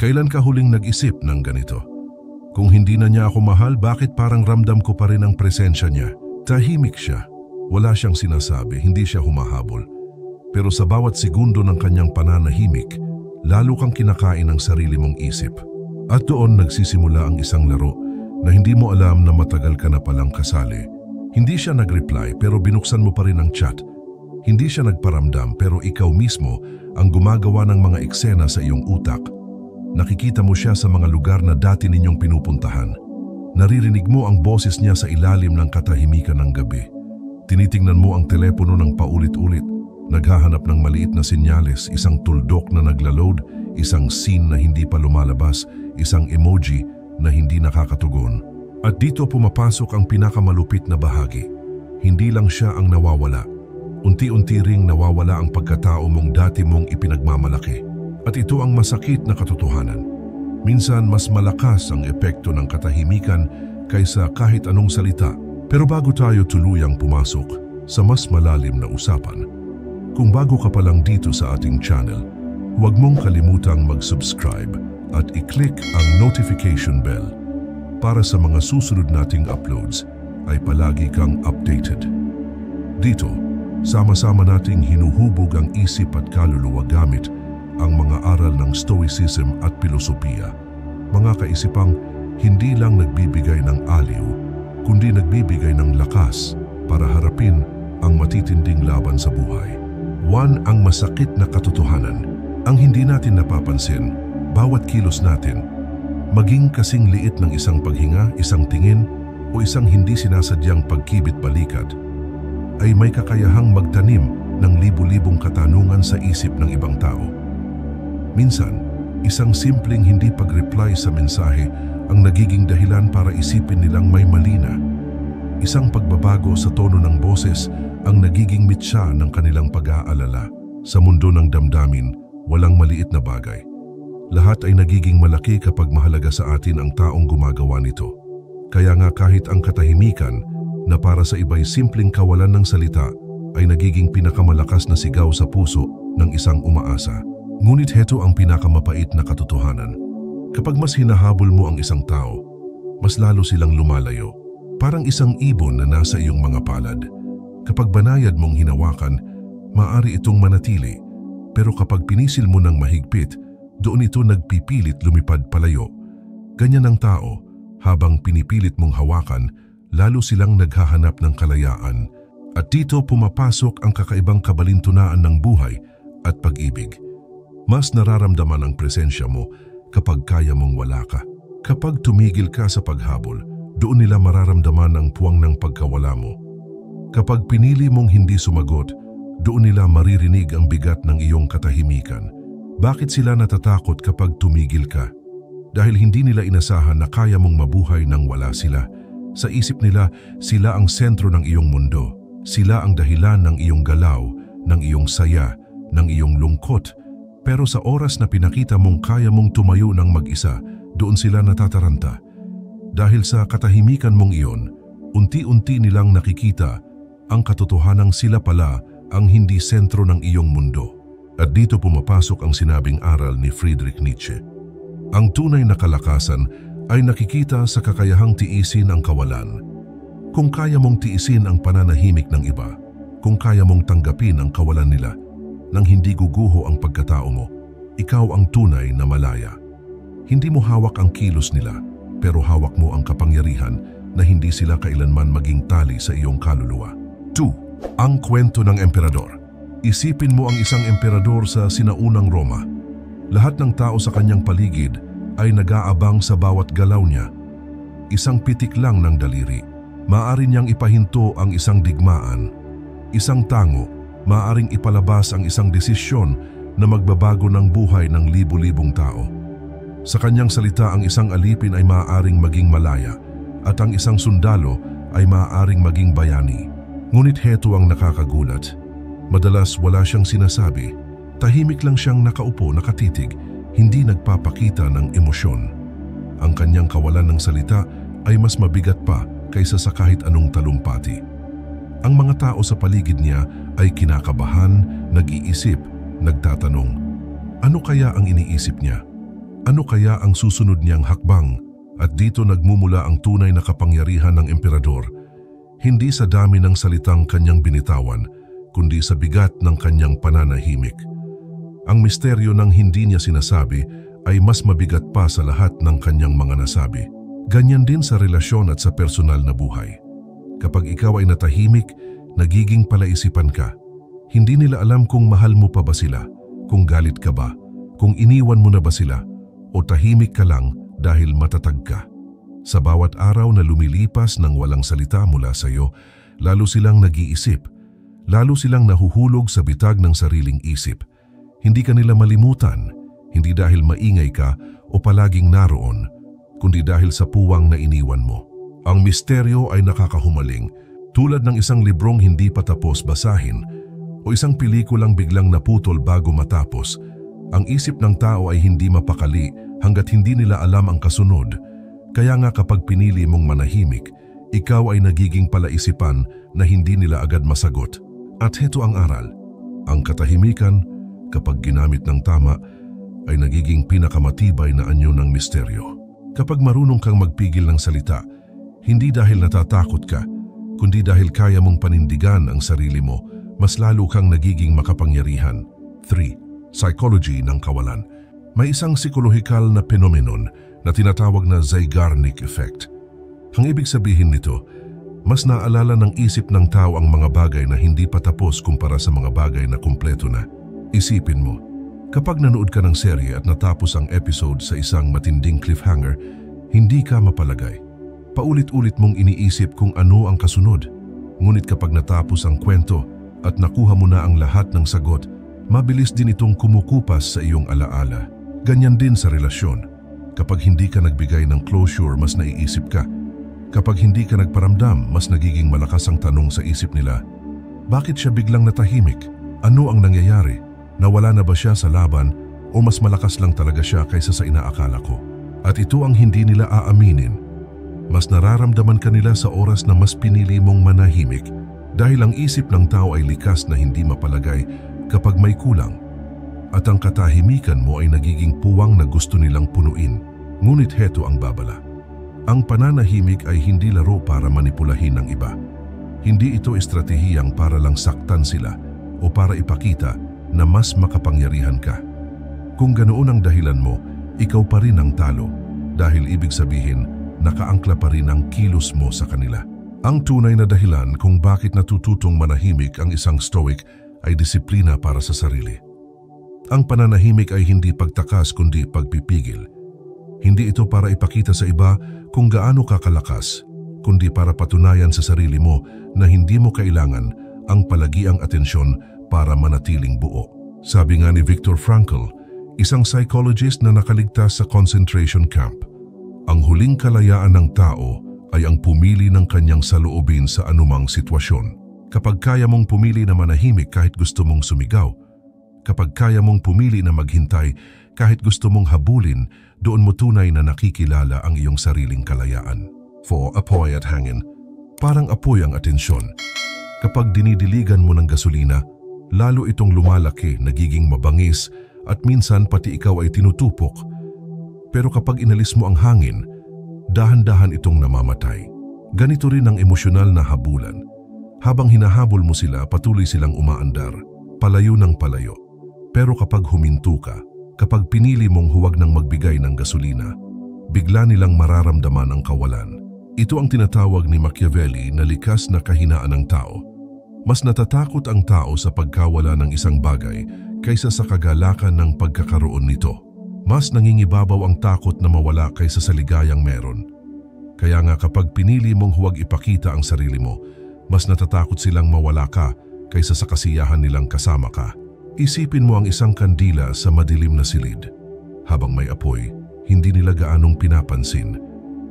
Kailan ka huling nag-isip ng ganito? Kung hindi na niya ako mahal, bakit parang ramdam ko pa rin ang presensya niya? Tahimik siya. Wala siyang sinasabi, hindi siya humahabol. Pero sa bawat segundo ng kanyang pananahimik, lalo kang kinakain ng sarili mong isip. At doon nagsisimula ang isang laro na hindi mo alam na matagal ka na palang kasali. Hindi siya nag-reply pero binuksan mo pa rin ang chat. Hindi siya nagparamdam pero ikaw mismo ang gumagawa ng mga eksena sa iyong utak. Nakikita mo siya sa mga lugar na dati ninyong pinupuntahan. Naririnig mo ang boses niya sa ilalim ng katahimikan ng gabi. Tinitingnan mo ang telepono ng paulit-ulit. Naghahanap ng maliit na senyales, isang tuldok na nagla-load, isang scene na hindi pa lumalabas, isang emoji na hindi nakakatugon. At dito pumapasok ang pinakamalupit na bahagi. Hindi lang siya ang nawawala. Unti-unti ring nawawala ang pagkatao mong dati mong ipinagmamalaki. At ito ang masakit na katotohanan. Minsan mas malakas ang epekto ng katahimikan kaysa kahit anong salita. Pero bago tayo tuluyang pumasok sa mas malalim na usapan, kung bago ka pa lang dito sa ating channel, huwag mong kalimutang mag-subscribe at i-click ang notification bell para sa mga susunod nating uploads ay palagi kang updated. Dito, sama-sama nating hinuhubog ang isip at kaluluwa gamit ang mga aral ng Stoicism at Pilosopiya. Mga kaisipang hindi lang nagbibigay ng aliw, kundi nagbibigay ng lakas para harapin ang matitinding laban sa buhay. Ang masakit na katotohanan, ang hindi natin napapansin, bawat kilos natin, maging kasing liit ng isang paghinga, isang tingin, o isang hindi sinasadyang pagkibit-balikat, ay may kakayahang magtanim ng libu-libong katanungan sa isip ng ibang tao. Minsan, isang simpleng hindi pag-reply sa mensahe ang nagiging dahilan para isipin nilang may mali na. Isang pagbabago sa tono ng boses ang nagiging mitsa ng kanilang pag-aalala. Sa mundo ng damdamin, walang maliit na bagay. Lahat ay nagiging malaki kapag mahalaga sa atin ang taong gumagawa nito. Kaya nga kahit ang katahimikan na para sa iba'y simpleng kawalan ng salita ay nagiging pinakamalakas na sigaw sa puso ng isang umaasa. Ngunit heto ang pinakamapait na katotohanan. Kapag mas hinahabol mo ang isang tao, mas lalo silang lumalayo. Parang isang ibon na nasa iyong mga palad. Kapag banayad mong hinawakan, maaari itong manatili. Pero kapag pinisil mo ng mahigpit, doon ito nagpipilit lumipad palayo. Ganyan ang tao, habang pinipilit mong hawakan, lalo silang naghahanap ng kalayaan. At dito pumapasok ang kakaibang kabalintunaan ng buhay at pag-ibig. Mas nararamdaman ang presensya mo kapag kaya mong wala ka. Kapag tumigil ka sa paghabol, doon nila mararamdaman ang puwang ng pagkawala mo. Kapag pinili mong hindi sumagot, doon nila maririnig ang bigat ng iyong katahimikan. Bakit sila natatakot kapag tumigil ka? Dahil hindi nila inasahan na kaya mong mabuhay nang wala sila. Sa isip nila, sila ang sentro ng iyong mundo. Sila ang dahilan ng iyong galaw, ng iyong saya, ng iyong lungkot. Pero sa oras na pinakita mong kaya mong tumayo ng mag-isa, doon sila natataranta. Dahil sa katahimikan mong iyon, unti-unti nilang nakikita ang katotohanang sila pala ang hindi sentro ng iyong mundo. At dito pumapasok ang sinabing aral ni Friedrich Nietzsche. Ang tunay na kalakasan ay nakikita sa kakayahang tiisin ang kawalan. Kung kaya mong tiisin ang pananahimik ng iba, kung kaya mong tanggapin ang kawalan nila, nang hindi guguho ang pagkatao mo, ikaw ang tunay na malaya. Hindi mo hawak ang kilos nila, pero hawak mo ang kapangyarihan na hindi sila kailanman maging tali sa iyong kaluluwa. 2. Ang kwento ng emperador. Isipin mo ang isang emperador sa sinaunang Roma. Lahat ng tao sa kanyang paligid ay nag-aabang sa bawat galaw niya. Isang pitik lang ng daliri, maaari niyang ipahinto ang isang digmaan. Isang tango, maaaring ipalabas ang isang desisyon na magbabago ng buhay ng libu-libong tao. Sa kanyang salita, ang isang alipin ay maaaring maging malaya at ang isang sundalo ay maaaring maging bayani. Ngunit heto ang nakakagulat. Madalas wala siyang sinasabi. Tahimik lang siyang nakaupo, nakatitig, hindi nagpapakita ng emosyon. Ang kanyang kawalan ng salita ay mas mabigat pa kaysa sa kahit anong talumpati. Ang mga tao sa paligid niya ay kinakabahan, nag-iisip, nagtatanong. Ano kaya ang iniisip niya? Ano kaya ang susunod niyang hakbang? At dito nagmumula ang tunay na kapangyarihan ng emperador, hindi sa dami ng salitang kanyang binitawan, kundi sa bigat ng kanyang pananahimik. Ang misteryo ng hindi niya sinasabi ay mas mabigat pa sa lahat ng kanyang mga nasabi. Ganyan din sa relasyon at sa personal na buhay. Kapag ikaw ay natahimik, nagiging palaisipan ka. Hindi nila alam kung mahal mo pa ba sila, kung galit ka ba, kung iniwan mo na ba sila, o tahimik ka lang dahil matatag ka. Sa bawat araw na lumilipas nang walang salita mula sa iyo, lalo silang nag-iisip, lalo silang nahuhulog sa bitag ng sariling isip. Hindi ka nila malimutan, hindi dahil maingay ka o palaging naroon, kundi dahil sa puwang na iniwan mo. Ang misteryo ay nakakahumaling, tulad ng isang librong hindi pa tapos basahin o isang pelikulang biglang naputol bago matapos. Ang isip ng tao ay hindi mapakali hanggat hindi nila alam ang kasunod. Kaya nga kapag pinili mong manahimik, ikaw ay nagiging palaisipan na hindi nila agad masagot. At heto ang aral. Ang katahimikan, kapag ginamit ng tama, ay nagiging pinakamatibay na anyo ng misteryo. Kapag marunong kang magpigil ng salita, hindi dahil natatakot ka, kundi dahil kaya mong panindigan ang sarili mo, mas lalo kang nagiging makapangyarihan. 3. Psychology ng kawalan. May isang psikolohikal na phenomenon na tinatawag na Zeigarnik effect. Ang ibig sabihin nito, mas naalala ng isip ng tao ang mga bagay na hindi pa tapos kumpara sa mga bagay na kumpleto na. Isipin mo, kapag nanood ka ng serye at natapos ang episode sa isang matinding cliffhanger, hindi ka mapalagay. Paulit-ulit mong iniisip kung ano ang kasunod. Ngunit kapag natapos ang kwento at nakuha mo na ang lahat ng sagot, mabilis din itong kumukupas sa iyong alaala. Ganyan din sa relasyon. Kapag hindi ka nagbigay ng closure, mas naiisip ka. Kapag hindi ka nagparamdam, mas nagiging malakas ang tanong sa isip nila. Bakit siya biglang natahimik? Ano ang nangyayari? Nawala na ba siya sa laban o mas malakas lang talaga siya kaysa sa inaakala ko? At ito ang hindi nila aaminin. Mas nararamdaman ka nila sa oras na mas pinili mong manahimik dahil ang isip ng tao ay likas na hindi mapalagay kapag may kulang. At ang katahimikan mo ay nagiging puwang na gusto nilang punuin. Ngunit heto ang babala. Ang pananahimik ay hindi laro para manipulahin ng iba. Hindi ito estratehiyang para lang saktan sila o para ipakita na mas makapangyarihan ka. Kung ganoon ang dahilan mo, ikaw pa rin ang talo dahil ibig sabihin nakaangkla pa rin ang kilos mo sa kanila. Ang tunay na dahilan kung bakit natututong manahimik ang isang stoic ay disiplina para sa sarili. Ang pananahimik ay hindi pagtakas kundi pagpipigil. Hindi ito para ipakita sa iba kung gaano ka kalakas, kundi para patunayan sa sarili mo na hindi mo kailangan ang palagiang atensyon para manatiling buo. Sabi nga ni Viktor Frankl, isang psychologist na nakaligtas sa concentration camp, ang huling kalayaan ng tao ay ang pumili ng kanyang saloobin sa anumang sitwasyon. Kapag kaya mong pumili na manahimik kahit gusto mong sumigaw, kapag kaya mong pumili na maghintay kahit gusto mong habulin, doon mo tunay na nakikilala ang iyong sariling kalayaan. For apoy at hangin, parang apoy ang atensyon. Kapag dinidiligan mo ng gasolina, lalo itong lumalaki, nagiging mabangis at minsan pati ikaw ay tinutupok. Pero kapag inalis mo ang hangin, dahan-dahan itong namamatay. Ganito rin ang emosyonal na habulan. Habang hinahabol mo sila, patuloy silang umaandar, palayo ng palayo. Pero kapag huminto ka, kapag pinili mong huwag nang magbigay ng gasolina, bigla nilang mararamdaman ang kawalan. Ito ang tinatawag ni Machiavelli na likas na kahinaan ng tao. Mas natatakot ang tao sa pagkawala ng isang bagay kaysa sa kagalakan ng pagkakaroon nito. Mas nangingibabaw ang takot na mawala kaysa sa ligayang meron. Kaya nga kapag pinili mong huwag ipakita ang sarili mo, mas natatakot silang mawala ka kaysa sa kasiyahan nilang kasama ka. Isipin mo ang isang kandila sa madilim na silid. Habang may apoy, hindi nila gaanong pinapansin.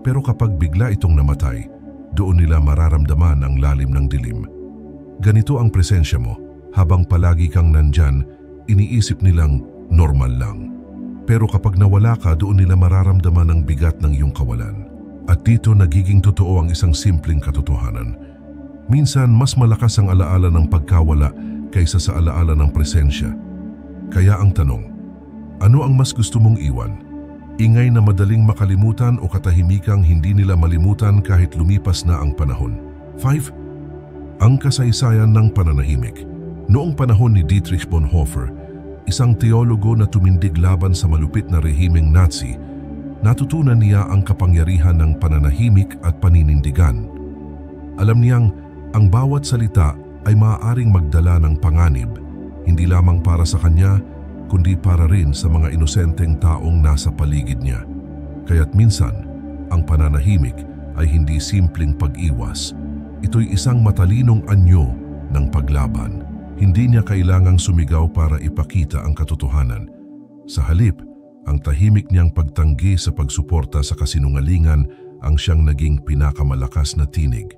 Pero kapag bigla itong namatay, doon nila mararamdaman ang lalim ng dilim. Ganito ang presensya mo. Habang palagi kang nandyan, iniisip nilang normal lang. Pero kapag nawala ka, doon nila mararamdaman ang bigat ng iyong kawalan. At dito nagiging totoo ang isang simpleng katotohanan. Minsan mas malakas ang alaala ng pagkawala kaysa sa alaala ng presensya. Kaya ang tanong, ano ang mas gusto mong iwan? Ingay na madaling makalimutan o katahimikang hindi nila malimutan kahit lumipas na ang panahon. 5. Ang kasaysayan ng pananahimik. Noong panahon ni Dietrich Bonhoeffer, isang teologo na tumindig laban sa malupit na rehimeng Nazi, natutunan niya ang kapangyarihan ng pananahimik at paninindigan. Alam niyang ang bawat salita ay maaaring magdala ng panganib, hindi lamang para sa kanya, kundi para rin sa mga inosenteng taong nasa paligid niya. Kaya't minsan, ang pananahimik ay hindi simpleng pag-iwas. Ito'y isang matalinong anyo ng paglaban. Hindi niya kailangang sumigaw para ipakita ang katotohanan. Sa halip, ang tahimik niyang pagtanggi sa pagsuporta sa kasinungalingan ang siyang naging pinakamalakas na tinig.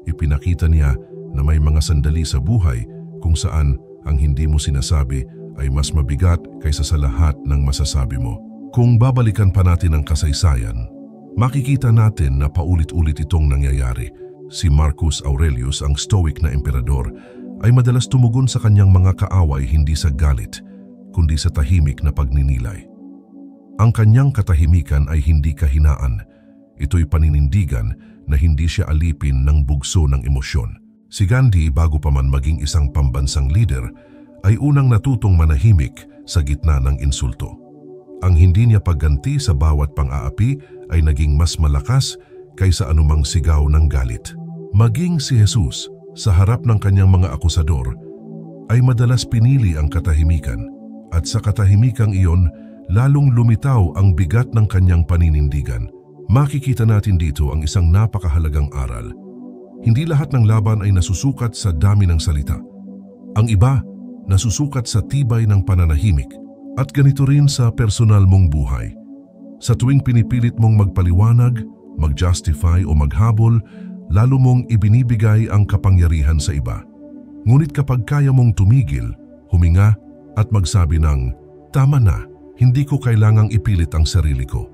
Ipinakita niya na may mga sandali sa buhay kung saan ang hindi mo sinasabi ay mas mabigat kaysa sa lahat ng masasabi mo. Kung babalikan pa natin ang kasaysayan, makikita natin na paulit-ulit itong nangyayari. Si Marcus Aurelius, ang Stoic na emperador, ay madalas tumugon sa kanyang mga kaaway hindi sa galit, kundi sa tahimik na pagninilay. Ang kanyang katahimikan ay hindi kahinaan. Ito'y paninindigan na hindi siya alipin ng bugso ng emosyon. Si Gandhi, bago pa man maging isang pambansang leader, ay unang natutong manahimik sa gitna ng insulto. Ang hindi niya pagganti sa bawat pang-aapi ay naging mas malakas kaysa anumang sigaw ng galit. Maging si Jesus, sa harap ng kanyang mga akusador, ay madalas pinili ang katahimikan, at sa katahimikang iyon, lalong lumitaw ang bigat ng kanyang paninindigan. Makikita natin dito ang isang napakahalagang aral. Hindi lahat ng laban ay nasusukat sa dami ng salita. Ang iba, nasusukat sa tibay ng pananahimik. At ganito rin sa personal mong buhay. Sa tuwing pinipilit mong magpaliwanag, mag-justify o maghabol, lalo mong ibinibigay ang kapangyarihan sa iba. Ngunit kapag kaya mong tumigil, huminga at magsabi ng, "Tama na, hindi ko kailangang ipilit ang sarili ko."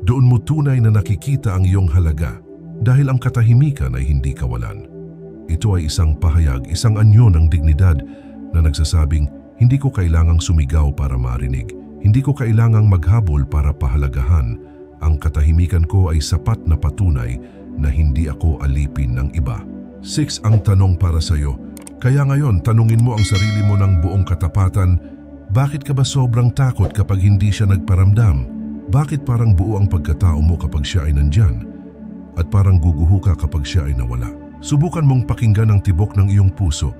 Doon mo tunay na nakikita ang iyong halaga dahil ang katahimikan ay hindi kawalan. Ito ay isang pahayag, isang anyo ng dignidad na nagsasabing, hindi ko kailangang sumigaw para marinig. Hindi ko kailangang maghabol para pahalagahan. Ang katahimikan ko ay sapat na patunay na hindi ako alipin ng iba. 6. Ang tanong para sa iyo. Kaya ngayon, tanungin mo ang sarili mo ng buong katapatan, bakit ka ba sobrang takot kapag hindi siya nagparamdam? Bakit parang buo ang pagkatao mo kapag siya ay nandyan? At parang guguho ka kapag siya ay nawala? Subukan mong pakinggan ang tibok ng iyong puso.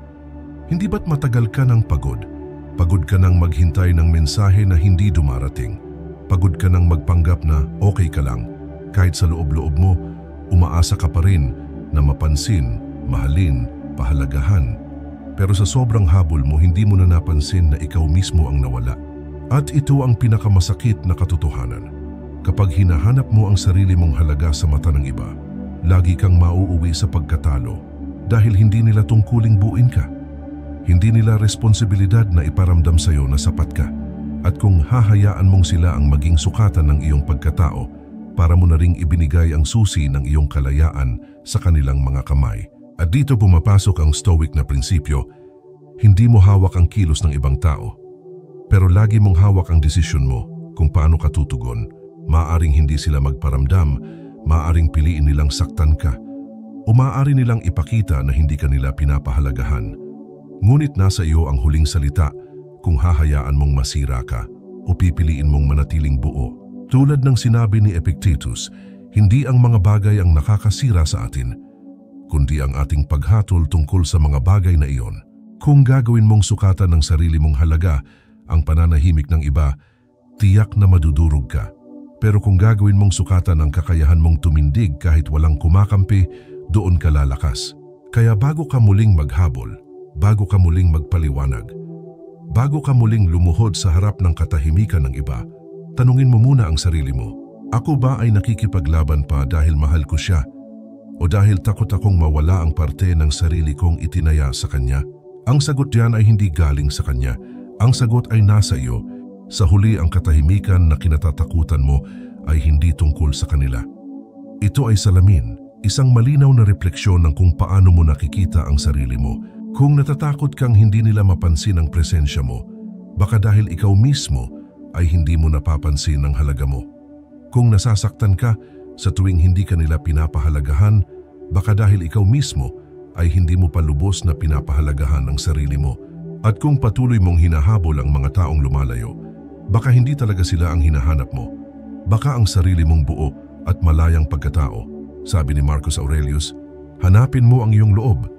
Hindi ba't matagal ka ng pagod? Pagod ka ng maghintay ng mensahe na hindi dumarating. Pagod ka ng magpanggap na okay ka lang. Kahit sa loob-loob mo, umaasa ka pa rin na mapansin, mahalin, pahalagahan. Pero sa sobrang habol mo, hindi mo na napansin na ikaw mismo ang nawala. At ito ang pinakamasakit na katotohanan. Kapag hinahanap mo ang sarili mong halaga sa mata ng iba, lagi kang mauuwi sa pagkatalo dahil hindi nila tungkuling buuin ka. Hindi nila responsibilidad na iparamdam sa iyo na sapat ka. At kung hahayaan mong sila ang maging sukatan ng iyong pagkatao, para mo na ring ibinigay ang susi ng iyong kalayaan sa kanilang mga kamay. At dito pumapasok ang Stoic na prinsipyo, hindi mo hawak ang kilos ng ibang tao, pero lagi mong hawak ang desisyon mo kung paano ka tutugon. Maaaring hindi sila magparamdam, maaaring piliin nilang saktan ka, o maaari nilang ipakita na hindi ka nila pinapahalagahan. Ngunit nasa iyo ang huling salita kung hahayaan mong masira ka o pipiliin mong manatiling buo. Tulad ng sinabi ni Epictetus, hindi ang mga bagay ang nakakasira sa atin, kundi ang ating paghatol tungkol sa mga bagay na iyon. Kung gagawin mong sukatan ng sarili mong halaga ang pananahimik ng iba, tiyak na madudurog ka. Pero kung gagawin mong sukatan ang kakayahan mong tumindig kahit walang kumakampi, doon ka lalakas. Kaya bago ka muling maghabol, bago ka muling magpaliwanag, bago ka muling lumuhod sa harap ng katahimikan ng iba, tanungin mo muna ang sarili mo, ako ba ay nakikipaglaban pa dahil mahal ko siya? O dahil takot akong mawala ang parte ng sarili kong itinaya sa kanya? Ang sagot diyan ay hindi galing sa kanya. Ang sagot ay nasa iyo. Sa huli, ang katahimikan na kinatatakutan mo ay hindi tungkol sa kanila. Ito ay salamin, isang malinaw na refleksyon ng kung paano mo nakikita ang sarili mo. Kung natatakot kang hindi nila mapansin ang presensya mo, baka dahil ikaw mismo ay hindi mo napapansin ang halaga mo. Kung nasasaktan ka sa tuwing hindi ka nila pinapahalagahan, baka dahil ikaw mismo ay hindi mo pa lubos na pinapahalagahan ang sarili mo. At kung patuloy mong hinahabol ang mga taong lumalayo, baka hindi talaga sila ang hinahanap mo. Baka ang sarili mong buo at malayang pagkatao. Sabi ni Marcus Aurelius, hanapin mo ang iyong loob.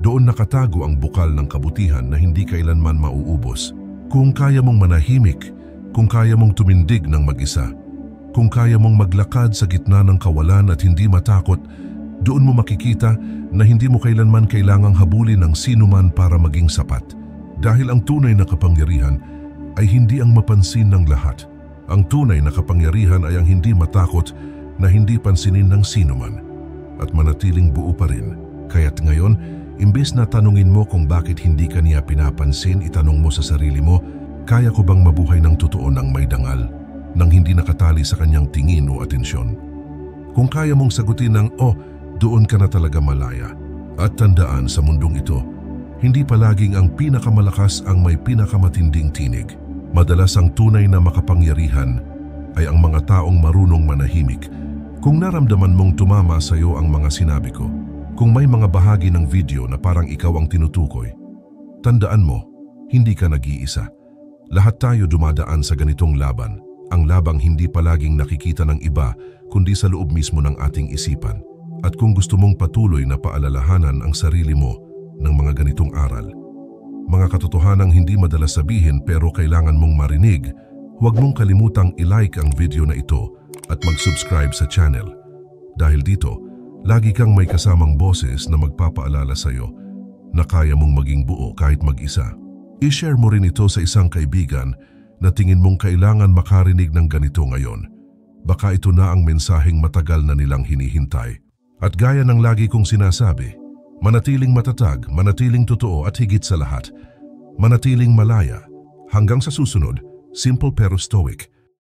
Doon nakatago ang bukal ng kabutihan na hindi kailanman mauubos. Kung kaya mong manahimik, kung kaya mong tumindig ng mag-isa, kung kaya mong maglakad sa gitna ng kawalan at hindi matakot, doon mo makikita na hindi mo kailanman kailangang habulin ng sinuman para maging sapat. Dahil ang tunay na kapangyarihan ay hindi ang mapansin ng lahat. Ang tunay na kapangyarihan ay ang hindi matakot na hindi pansinin ng sinuman at manatiling buo pa rin. Kaya't ngayon, imbes na tanungin mo kung bakit hindi ka niya pinapansin, itanong mo sa sarili mo, kaya ko bang mabuhay ng totoo ng may dangal, nang hindi nakatali sa kanyang tingin o atensyon? Kung kaya mong sagutin ng, doon ka na talaga malaya. At tandaan sa mundong ito, hindi palaging ang pinakamalakas ang may pinakamatinding tinig. Madalas ang tunay na makapangyarihan ay ang mga taong marunong manahimik. Kung naramdaman mong tumama sa iyo ang mga sinabi ko, kung may mga bahagi ng video na parang ikaw ang tinutukoy, tandaan mo, hindi ka nag-iisa. Lahat tayo dumadaan sa ganitong laban. Ang labang hindi palaging nakikita ng iba, kundi sa loob mismo ng ating isipan. At kung gusto mong patuloy na paalalahanan ang sarili mo ng mga ganitong aral, mga katotohanang hindi madalas sabihin pero kailangan mong marinig, huwag mong kalimutang i-like ang video na ito at mag-subscribe sa channel. Dahil dito, lagi kang may kasamang boses na magpapaalala sa iyo na kaya mong maging buo kahit mag-isa. I-share mo rin ito sa isang kaibigan na tingin mong kailangan makarinig ng ganito ngayon. Baka ito na ang mensaheng matagal na nilang hinihintay. At gaya ng lagi kong sinasabi, manatiling matatag, manatiling totoo at higit sa lahat, manatiling malaya. Hanggang sa susunod, simple pero stoic.